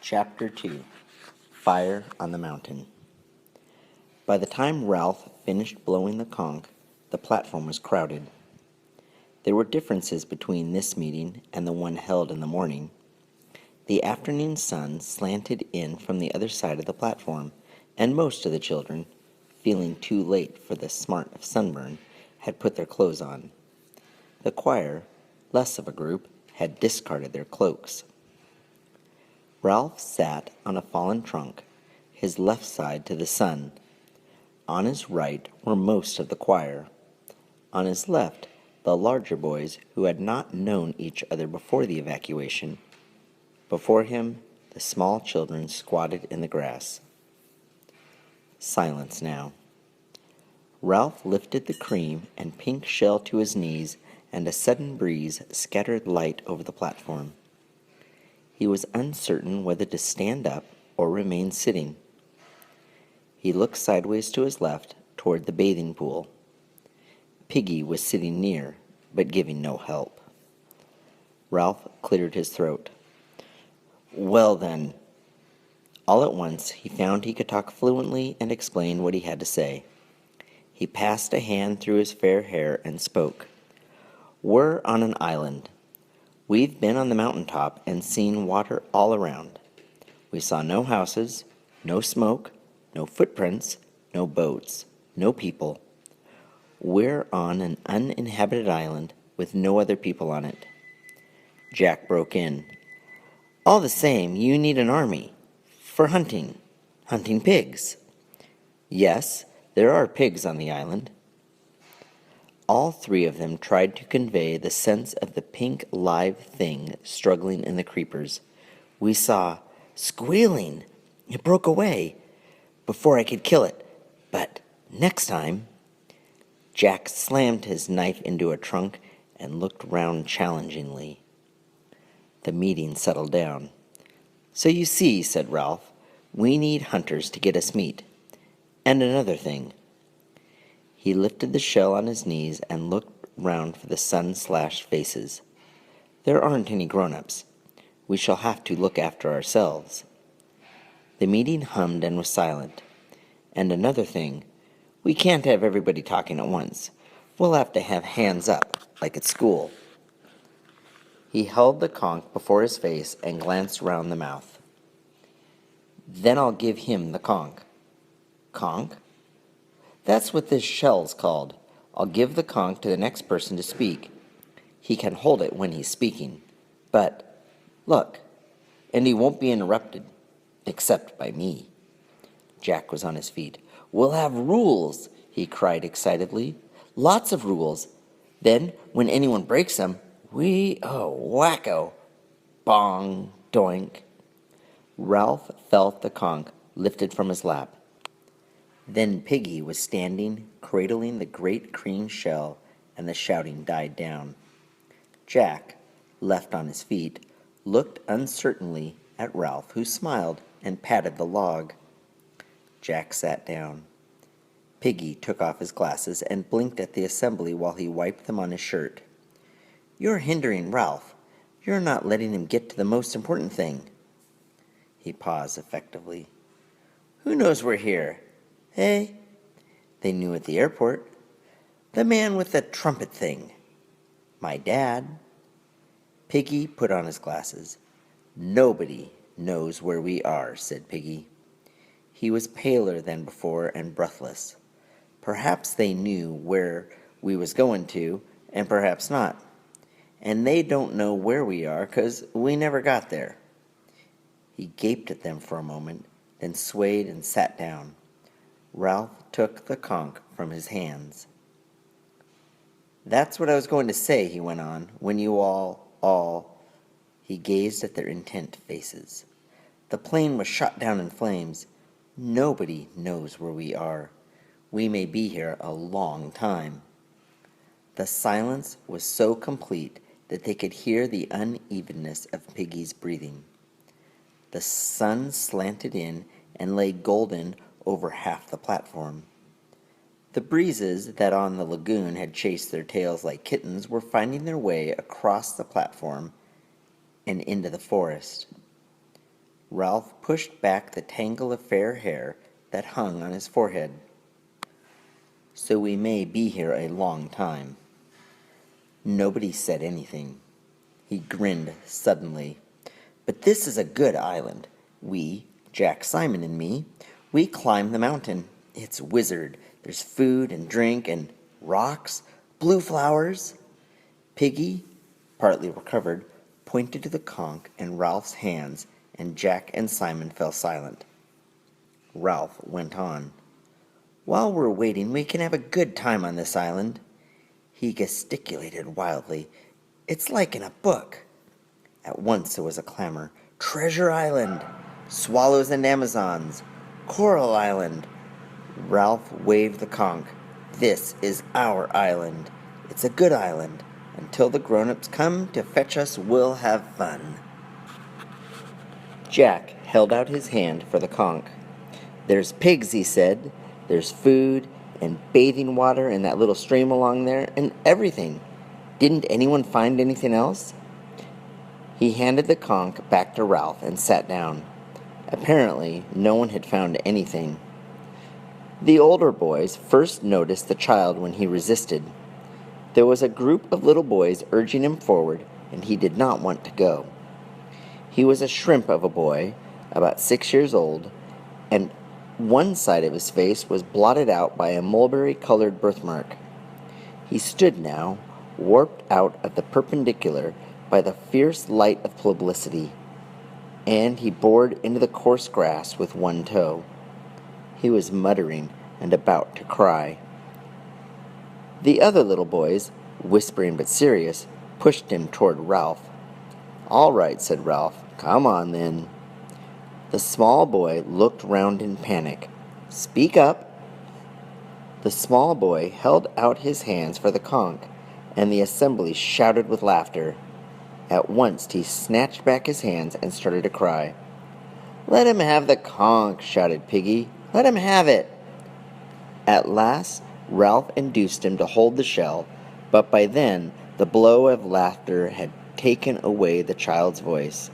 Chapter 2 Fire on the Mountain. By the time Ralph finished blowing the conch, the platform was crowded. There were differences between this meeting and the one held in the morning. The afternoon sun slanted in from the other side of the platform, and most of the children, feeling too late for the smart of sunburn, had put their clothes on. The choir, less of a group, had discarded their cloaks. Ralph sat on a fallen trunk, his left side to the sun. On his right were most of the choir. On his left, the larger boys who had not known each other before the evacuation. Before him, the small children squatted in the grass. Silence now. Ralph lifted the cream and pink shell to his knees, and a sudden breeze scattered light over the platform. He was uncertain whether to stand up or remain sitting. He looked sideways to his left, toward the bathing pool. Piggy was sitting near, but giving no help. Ralph cleared his throat. Well then. All at once he found he could talk fluently and explain what he had to say. He passed a hand through his fair hair and spoke. We're on an island. We've been on the mountaintop and seen water all around. We saw no houses, no smoke, no footprints, no boats, no people. We're on an uninhabited island with no other people on it. Jack broke in. All the same, you need an army. For hunting pigs. Yes, there are pigs on the island. All three of them tried to convey the sense of the pink live thing struggling in the creepers. We saw squealing. It broke away before I could kill it. But next time... Jack slammed his knife into a trunk and looked round challengingly. The meeting settled down. So you see, said Ralph, we need hunters to get us meat. And another thing. He lifted the shell on his knees and looked round for the sun-slashed faces. There aren't any grown-ups. We shall have to look after ourselves. The meeting hummed and was silent. And another thing, we can't have everybody talking at once. We'll have to have hands up, like at school. He held the conch before his face and glanced round the mouth. Then I'll give him the conch. Conch? That's what this shell's called. I'll give the conch to the next person to speak. He can hold it when he's speaking. But, look, and he won't be interrupted, except by me. Jack was on his feet. We'll have rules, he cried excitedly. Lots of rules. Then, when anyone breaks them, wacko. Bong, doink. Ralph felt the conch lifted from his lap. Then Piggy was standing, cradling the great cream shell, and the shouting died down. Jack, left on his feet, looked uncertainly at Ralph, who smiled and patted the log. Jack sat down. Piggy took off his glasses and blinked at the assembly while he wiped them on his shirt. You're hindering Ralph. You're not letting him get to the most important thing. He paused effectively. Who knows we're here? Hey? They knew at the airport. The man with the trumpet thing. My dad. Piggy put on his glasses. Nobody knows where we are, said Piggy. He was paler than before and breathless. Perhaps they knew where we was going to, and perhaps not. And they don't know where we are, 'cause we never got there. He gaped at them for a moment, then swayed and sat down. Ralph took the conch from his hands. That's what I was going to say, he went on, when you all... He gazed at their intent faces. The plane was shot down in flames. Nobody knows where we are. We may be here a long time. The silence was so complete that they could hear the unevenness of Piggy's breathing. The sun slanted in and lay golden over half the platform. The breezes that on the lagoon had chased their tails like kittens were finding their way across the platform and into the forest. Ralph pushed back the tangle of fair hair that hung on his forehead. "So we may be here a long time." Nobody said anything. He grinned suddenly. "But this is a good island. Jack Simon and me, we climbed the mountain. It's wizard. There's food and drink and rocks, blue flowers." Piggy, partly recovered, pointed to the conch in Ralph's hands, and Jack and Simon fell silent. Ralph went on. "While we're waiting, we can have a good time on this island." He gesticulated wildly. "It's like in a book." At once there was a clamor. "Treasure Island! Swallows and Amazons! Coral Island!" Ralph waved the conch. "This is our island. It's a good island. Until the grown-ups come to fetch us, we'll have fun." Jack held out his hand for the conch. "There's pigs," he said. "There's food and bathing water in that little stream along there, and everything. Didn't anyone find anything else?" He handed the conch back to Ralph and sat down. Apparently, no one had found anything. The older boys first noticed the child when he resisted. There was a group of little boys urging him forward, and he did not want to go. He was a shrimp of a boy, about 6 years old, and one side of his face was blotted out by a mulberry-colored birthmark. He stood now, warped out of the perpendicular by the fierce light of publicity, and he bored into the coarse grass with one toe. He was muttering and about to cry. The other little boys, whispering but serious, pushed him toward Ralph. "All right," said Ralph. "Come on, then." The small boy looked round in panic. "Speak up." The small boy held out his hands for the conch, and the assembly shouted with laughter. At once he snatched back his hands and started to cry. "Let him have the conch," shouted Piggy. "Let him have it." At last Ralph induced him to hold the shell, but by then the blow of laughter had taken away the child's voice.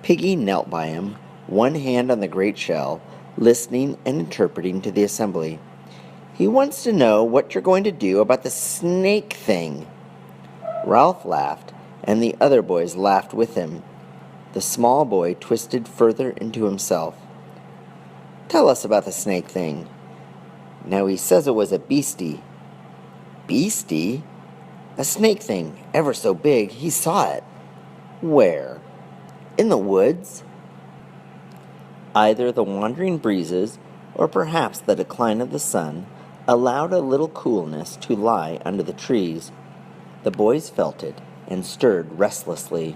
Piggy knelt by him, one hand on the great shell, listening and interpreting to the assembly. "He wants to know what you're going to do about the snake thing." Ralph laughed, and the other boys laughed with him. The small boy twisted further into himself. "Tell us about the snake thing." "Now he says it was a beastie." "Beastie?" "A snake thing, ever so big. He saw it." "Where?" "In the woods." Either the wandering breezes, or perhaps the decline of the sun, allowed a little coolness to lie under the trees. The boys felt it, and stirred restlessly.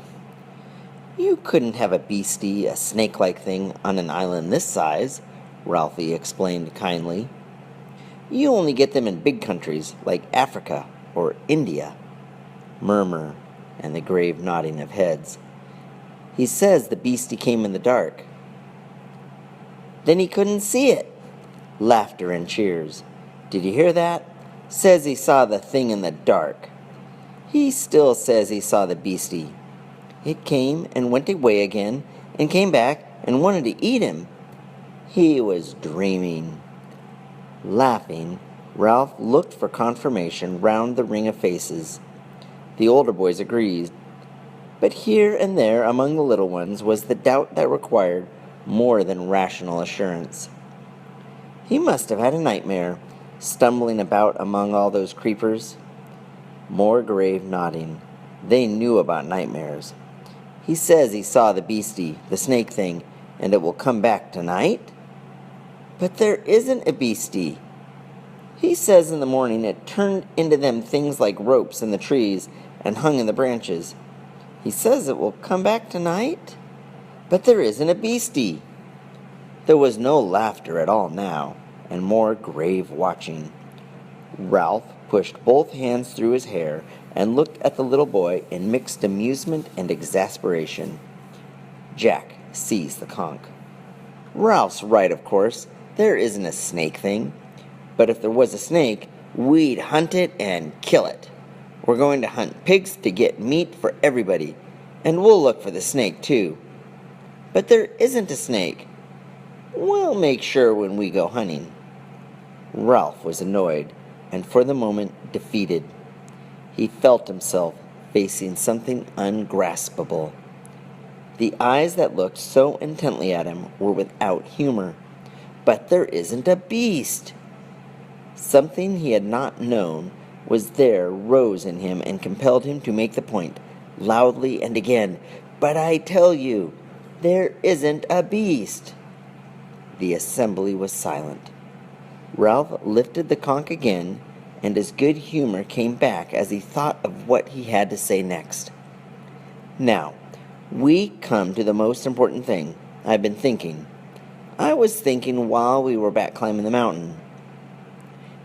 "You couldn't have a beastie, a snake-like thing, on an island this size," Ralphie explained kindly. "You only get them in big countries, like Africa or India." Murmur, and the grave nodding of heads. "He says the beastie came in the dark." "Then he couldn't see it." Laughter and cheers. "Did you hear that? Says he saw the thing in the dark." "He still says he saw the beastie. It came and went away again, and came back and wanted to eat him." "He was dreaming." Laughing, Ralph looked for confirmation round the ring of faces. The older boys agreed, but here and there among the little ones was the doubt that required more than rational assurance. "He must have had a nightmare, stumbling about among all those creepers." More grave nodding. They knew about nightmares. "He says he saw the beastie, the snake thing, and it will come back tonight." "But there isn't a beastie." "He says in the morning it turned into them things like ropes in the trees and hung in the branches. He says it will come back tonight." "But there isn't a beastie." There was no laughter at all now, and more grave watching. Ralph pushed both hands through his hair and looked at the little boy in mixed amusement and exasperation. Jack seized the conch. "Ralph's right, of course. There isn't a snake thing. But if there was a snake, we'd hunt it and kill it. We're going to hunt pigs to get meat for everybody, and we'll look for the snake, too." But there isn't a snake. We'll make sure when we go hunting. Ralph was annoyed and for the moment defeated. He felt himself facing something ungraspable. The eyes that looked so intently at him were without humor. But there isn't a beast! Something he had not known was there rose in him and compelled him to make the point, loudly and again. But I tell you, there isn't a beast! The assembly was silent. Ralph lifted the conch again, and his good humor came back as he thought of what he had to say next. Now, we come to the most important thing. I've been thinking. I was thinking while we were back climbing the mountain.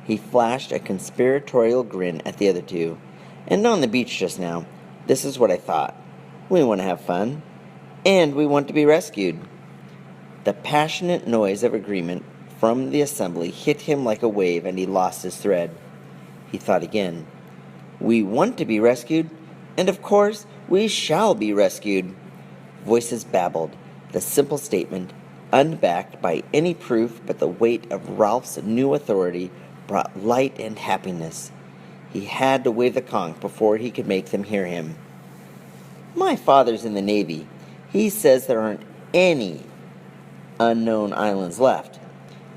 He flashed a conspiratorial grin at the other two. And on the beach just now, this is what I thought. We want to have fun, and we want to be rescued. The passionate noise of agreement from the assembly hit him like a wave, and he lost his thread. He thought again. We want to be rescued, and of course we shall be rescued. Voices babbled, the simple statement, unbacked by any proof but the weight of Ralph's new authority, brought light and happiness. He had to wave the conch before he could make them hear him. My father's in the Navy. He says there aren't any unknown islands left.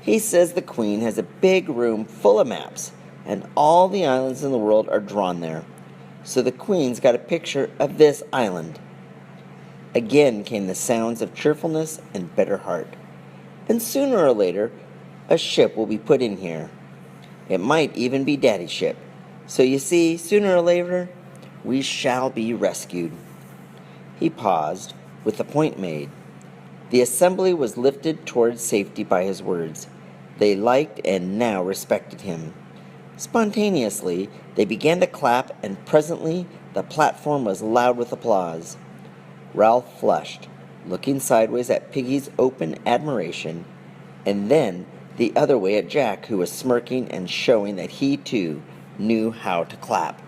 He says the Queen has a big room full of maps, and all the islands in the world are drawn there. So the Queen's got a picture of this island. Again came the sounds of cheerfulness and better heart. And sooner or later, a ship will be put in here. It might even be Daddy's ship. So you see, sooner or later, we shall be rescued. He paused, with the point made. The assembly was lifted towards safety by his words. They liked and now respected him. Spontaneously, they began to clap, and presently the platform was loud with applause. Ralph flushed, looking sideways at Piggy's open admiration, and then the other way at Jack, who was smirking and showing that he, too, knew how to clap.